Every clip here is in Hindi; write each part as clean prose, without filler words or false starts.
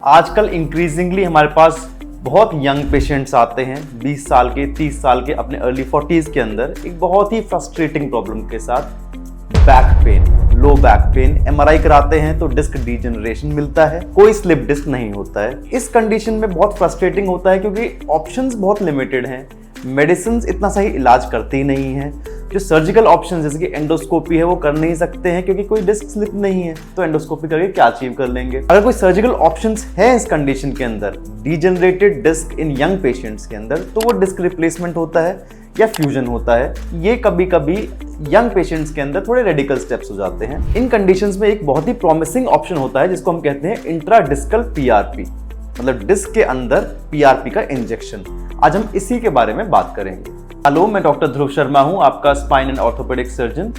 आजकल इंक्रीजिंगली हमारे पास बहुत यंग पेशेंट्स आते हैं 20 साल के 30 साल के अपने अर्ली 40s के अंदर एक बहुत ही फ्रस्ट्रेटिंग प्रॉब्लम के साथ back pain, low back pain. MRI कराते हैं तो डिस्क डीजनरेशन मिलता है, कोई स्लिप डिस्क नहीं होता है। इस कंडीशन में बहुत फ्रस्ट्रेटिंग होता है क्योंकि ऑप्शंस बहुत लिमिटेड हैं, मेडिसिन इतना सही इलाज करती नहीं है। जो सर्जिकल ऑप्शन जैसे कि एंडोस्कोपी है वो कर नहीं सकते हैं क्योंकि कोई डिस्क स्लिप नहीं है, तो एंडोस्कोपी करके क्या अचीव कर लेंगे। अगर कोई सर्जिकल ऑप्शंस है इस कंडीशन के अंदर, डीजनरेटेड डिस्क इन यंग पेशेंट्स के अंदर, तो वो डिस्क रिप्लेसमेंट होता है या फ्यूजन होता है। ये कभी कभी यंग पेशेंट्स के अंदर थोड़े रेडिकल स्टेप्स हो जाते हैं। इन कंडीशंस में एक बहुत ही प्रॉमिसिंग ऑप्शन होता है जिसको हम कहते हैं इंट्राडिस्कल पीआरपी, मतलब डिस्क के अंदर पीआरपी का इंजेक्शन। आज हम इसी के बारे में बात करेंगे। हेलो, मैं डॉक्टर ध्रुव शर्मा हूं, आपका स्पाइन एंड ऑर्थोपेडिक सर्जन।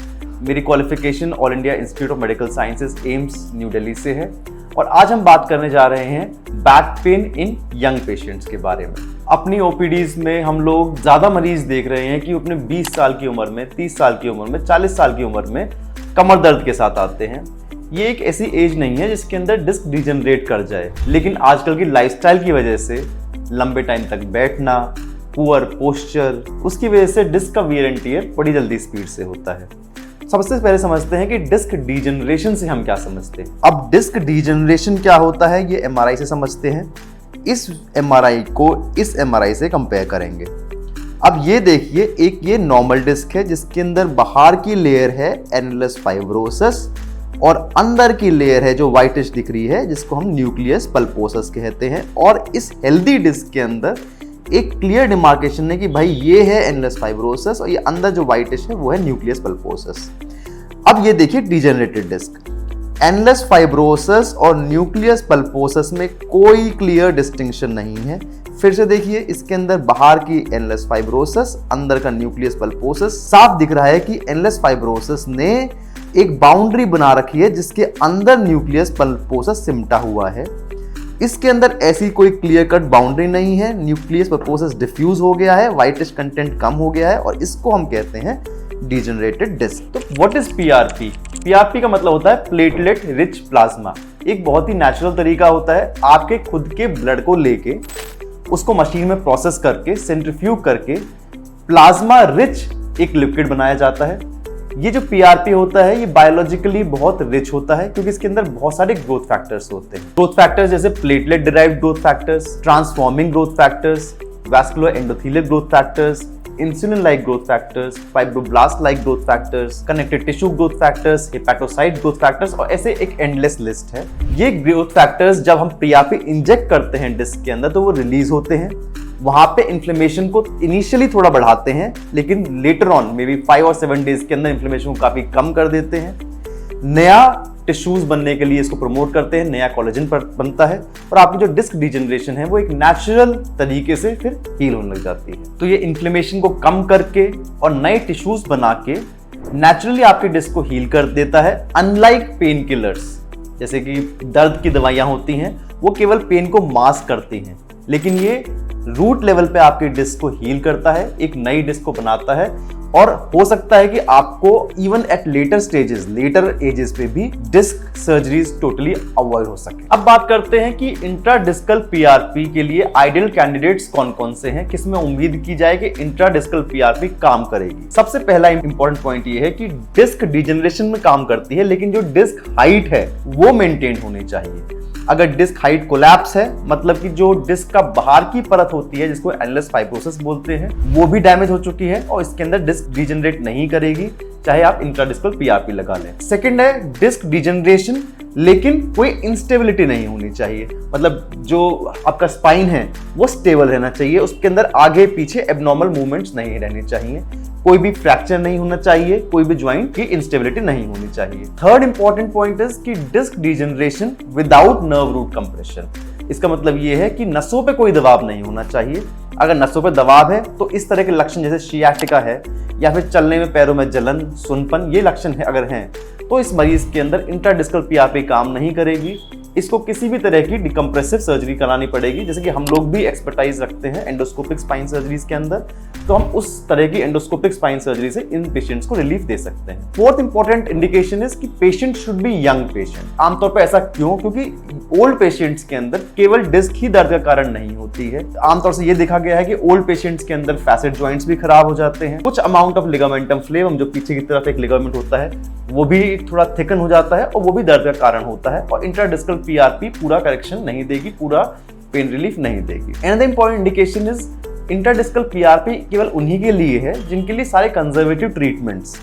मेरी qualification all India institute of medical sciences AIIMS new Delhi से है और आज हम बात करने जा रहे हैं back pain in young patients के बारे में। अपनी ओपीडीज में हम लोग ज़्यादा मरीज देख रहे हैं कि अपने 20 साल की उम्र में, 30 साल की उम्र में, 40 साल की उम्र में कमर दर्द के साथ आते हैं। ये एक ऐसी एज नहीं है जिसके अंदर डिस्क डिजनरेट कर जाए, लेकिन आजकल की लाइफस्टाइल की वजह से लंबे टाइम तक बैठना, पुअर पोस्चर, उसकी वजह से डिस्क का वियर एंड टियर बड़ी जल्दी स्पीड से होता है। सबसे पहले समझते हैं कि डिस्क डीजनरेशन से हम क्या समझते हैं। अब डिस्क डीजनरेशन क्या होता है ये एमआरआई से समझते हैं। इस एमआरआई को इस एमआरआई से कंपेयर करेंगे। अब ये देखिए, एक ये नॉर्मल डिस्क है जिसके अंदर बाहर की लेयर है एनुलस फाइब्रोसस और अंदर की लेयर है जो व्हाइटिश दिख रही है जिसको हम न्यूक्लियस पल्पोसस कहते हैं। और इस हेल्दी डिस्क के अंदर एक क्लियर डिमार्केशन है कि भाई ये है एनुलस फाइब्रोसस और ये अंदर जो व्हाइटिश है वो है न्यूक्लियस पल्पोसस। अब ये देखिए डीजनरेटेड डिस्क, एनुलस फाइब्रोसस और न्यूक्लियस पल्पोसस में कोई क्लियर डिस्टिंक्शन नहीं है। फिर से देखिए, इसके अंदर बाहर की एनुलस फाइब्रोसस, अंदर का न्यूक्लियस पल्पोसस। साफ दिख रहा है कि एनुलस फाइब्रोसस ने एक बाउंड्री बना रखी है जिसके अंदर न्यूक्लियस पल्पोसस सिमटा हुआ है। इसके अंदर ऐसी कोई क्लियर कट बाउंड्री नहीं है, न्यूक्लियस पल्पोसस डिफ्यूज हो गया है, व्हाइटिश कंटेंट कम हो गया है और इसको हम कहते हैं डीजनरेटेड डिस्क। तो व्हाट इज पीआरपी? पीआरपी का मतलब होता है प्लेटलेट रिच प्लाज्मा। एक बहुत ही नेचुरल तरीका होता है आपके खुद के ब्लड को लेके उसको मशीन में प्रोसेस करके सेंट्रीफ्यूज करके प्लाज्मा रिच एक लिक्विड बनाया जाता है। ये जो पीआरपी होता है ये बायोलॉजिकली बहुत रिच होता है क्योंकि इसके अंदर बहुत सारे ग्रोथ फैक्टर्स होते हैं। ग्रोथ फैक्टर्स जैसे platelet derived growth factors, transforming growth factors, vascular endothelial growth factors, insulin like growth factors, fibroblast like growth factors, connective tissue growth factors, hepatocyte growth factors और ऐसे एक एंडलेस लिस्ट है। ये ग्रोथ फैक्टर्स जब हम पीआरपी इंजेक्ट करते हैं डिस्क के अंदर तो वो रिलीज होते हैं। वहां पे इन्फ्लेमेशन को इनिशियली थोड़ा बढ़ाते हैं लेकिन लेटर ऑन मे बी 5 और 7 डेज के अंदर इन्फ्लेमेशन को काफी कम कर देते हैं। नया टिश्यूज बनने के लिए इसको प्रमोट करते हैं, नया कोलेजन बनता है और आपकी जो डिस्क डीजनरेशन है वो एक नेचुरल तरीके से फिर हील होने लग जाती है। तो ये इन्फ्लेमेशन को कम करके और नए टिश्यूज बना के नेचुरली आपके डिस्क को हील कर देता है। अनलाइक पेन किलर्स जैसे कि दर्द की दवाइयां होती हैं वो केवल पेन को मास्क करती हैं, लेकिन ये रूट लेवल पे आपके डिस्क को हील करता है, एक नई डिस्क को बनाता है और हो सकता है कि आपको even at later stages, later ages पे भी डिस्क सर्जरीज टोटली अवॉइड हो सके। अब बात करते हैं कि इंट्राडिस्कल पीआरपी के लिए आइडियल कैंडिडेट्स कौन कौन से हैं, किसमें उम्मीद की जाए कि इंट्राडिस्कल पीआरपी काम करेगी। सबसे पहला इंपॉर्टेंट पॉइंट ये है कि डिस्क डीजनरेशन में काम करती है लेकिन जो डिस्क हाइट है वो मेंटेन होनी चाहिए। अगर डिस्क हाइट कोलैप्स है मतलब कि जो डिस्क का बाहर की परत होती है जिसको एनुलस फाइब्रोसस बोलते हैं वो भी डैमेज हो चुकी है और इसके अंदर डिस्क डीजनरेट नहीं करेगी चाहे आप इंट्राडिस्कल पीआरपी लगा लें। सेकंड है डिस्क डीजनरेशन लेकिन कोई इंस्टेबिलिटी नहीं होनी चाहिए, मतलब जो आपका स्पाइन है वो स्टेबल रहना चाहिए, उसके अंदर आगे पीछे एबनॉर्मल मूवमेंट्स नहीं रहनी चाहिए, कोई भी फ्रैक्चर नहीं होना चाहिए, कोई भी ज्वाइंट की इंस्टेबिलिटी नहीं होनी चाहिए। थर्ड इंपॉर्टेंट पॉइंट इज कि disc degeneration without nerve root compression. इसका मतलब ये है कि नसों पे कोई दबाव नहीं होना चाहिए। अगर नसों पे दबाव है तो इस तरह के लक्षण जैसे शियाटिका है या फिर चलने में पैरों में जलन, सुनपन, ये लक्षण है अगर हैं तो इस मरीज के अंदर इंट्राडिस्कल पीआरपी काम नहीं करेगी। इसको किसी भी तरह की डिकम्प्रेसिव सर्जरी करानी पड़ेगी। जैसे कि हम लोग भी एक्सपर्टाइज रखते हैं एंडोस्कोपिक स्पाइन सर्जरीज के अंदर, तो हम उस तरह की एंडोस्कोपिक स्पाइन सर्जरी से इन पेशेंट्स को रिलीफ दे सकते हैं। फोर्थ इंपॉर्टेंट इंडिकेशन इज कि patient should be young patient. आमतौर पर ऐसा क्यों? क्योंकि ओल्ड पेशेंट्स के अंदर केवल डिस्क ही दर्द का कारण नहीं होती है। आमतौर से ये देखा गया है कि ओल्ड पेशेंट्स के अंदर फैसेट जॉइंट्स भी खराब हो जाते हैं। कुछ अमाउंट ऑफ लिगामेंटम फ्लेवम, जो पीछे की तरफ एक लिगामेंट होता है, वो भी थोड़ा थिकन हो जाता है और वो भी दर्द का कारण होता है। और इंट्राडिस्कल पीआरपी पूरा करेक्शन नहीं देगी, पूरा पेन रिलीफ नहीं देगी। Another important indication is intradiscal PRP केवल उन्हीं के लिए है जिनके लिए सारे कंजर्वेटिव ट्रीटमेंट्स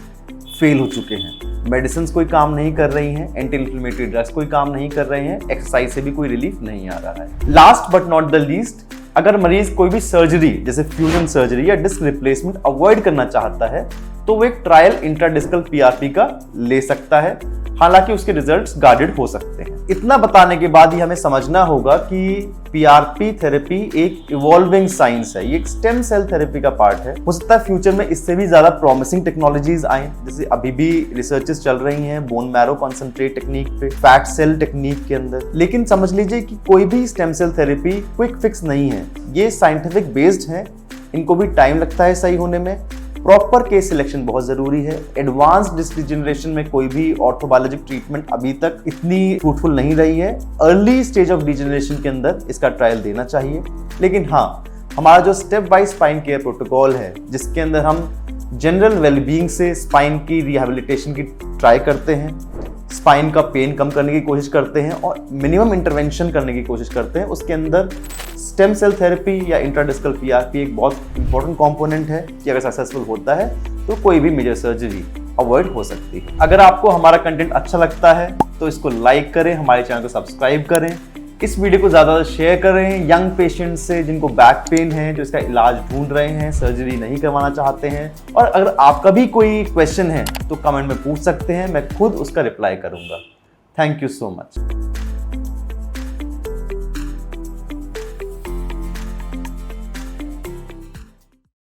फेल हो चुके हैं। मेडिसिन कोई काम नहीं कर रही हैं, एंटी इन्फ्लेमेटरी ड्रग्स कोई काम नहीं कर रहे हैं, एक्सरसाइज से भी कोई रिलीफ नहीं आ रहा है। Last but not the least, अगर मरीज कोई भी सर्जरी जैसे फ्यूजन सर्जरी या डिस्क रिप्लेसमेंट अवॉइड करना चाहता है तो वो एक ट्रायल इंट्राडिस्कल पीआरपी का ले सकता है, हालांकि उसके रिजल्ट्स गार्डेड हो सकते हैं। इतना बताने के बाद ही हमें समझना होगा कि पीआरपी थेरेपी एक इवॉल्विंग साइंस है, ये एक स्टेम सेल थेरेपी का पार्ट है। हो सकता है फ्यूचर में इससे भी ज्यादा प्रॉमिसिंग टेक्नोलॉजीज आए, जैसे अभी भी रिसर्चेस चल रही हैं बोन मैरो कॉन्सेंट्रेट टेक्निक पे, फैट सेल टेक्निक के अंदर। लेकिन समझ लीजिए कि कोई भी stem cell therapy quick fix नहीं है, ये साइंटिफिक बेस्ड है, इनको भी टाइम लगता है सही होने में। प्रॉपर केस सिलेक्शन बहुत जरूरी है। एडवांस डिस्क डिजेनरेशन में कोई भी ऑर्थोबायोलॉजिक ट्रीटमेंट अभी तक इतनी फ्रूटफुल नहीं रही है। अर्ली स्टेज ऑफ डिजेनरेशन के अंदर इसका ट्रायल देना चाहिए। लेकिन हाँ, हमारा जो step by spine care protocol है, जिसके अंदर हम जनरल वेलबींग से स्पाइन की रिहैबिलिटेशन की ट्राई करते हैं, स्पाइन का पेन कम करने की कोशिश करते हैं और मिनिमम इंटरवेंशन करने की कोशिश करते हैं, उसके अंदर स्टेम सेल थेरेपी या इंट्राडिस्कल पीआरपी एक बहुत इंपॉर्टेंट कंपोनेंट है कि अगर सक्सेसफुल होता है तो कोई भी मेजर सर्जरी अवॉइड हो सकती है। अगर आपको हमारा कंटेंट अच्छा लगता है तो इसको लाइक करें, हमारे चैनल को सब्सक्राइब करें, इस वीडियो को ज़्यादा शेयर करें यंग पेशेंट्स से जिनको बैक पेन है, जो इसका इलाज ढूंढ रहे हैं, सर्जरी नहीं करवाना चाहते हैं। और अगर आपका भी कोई क्वेश्चन है तो कमेंट में पूछ सकते हैं, मैं खुद उसका रिप्लाई करूंगा। Thank you so much.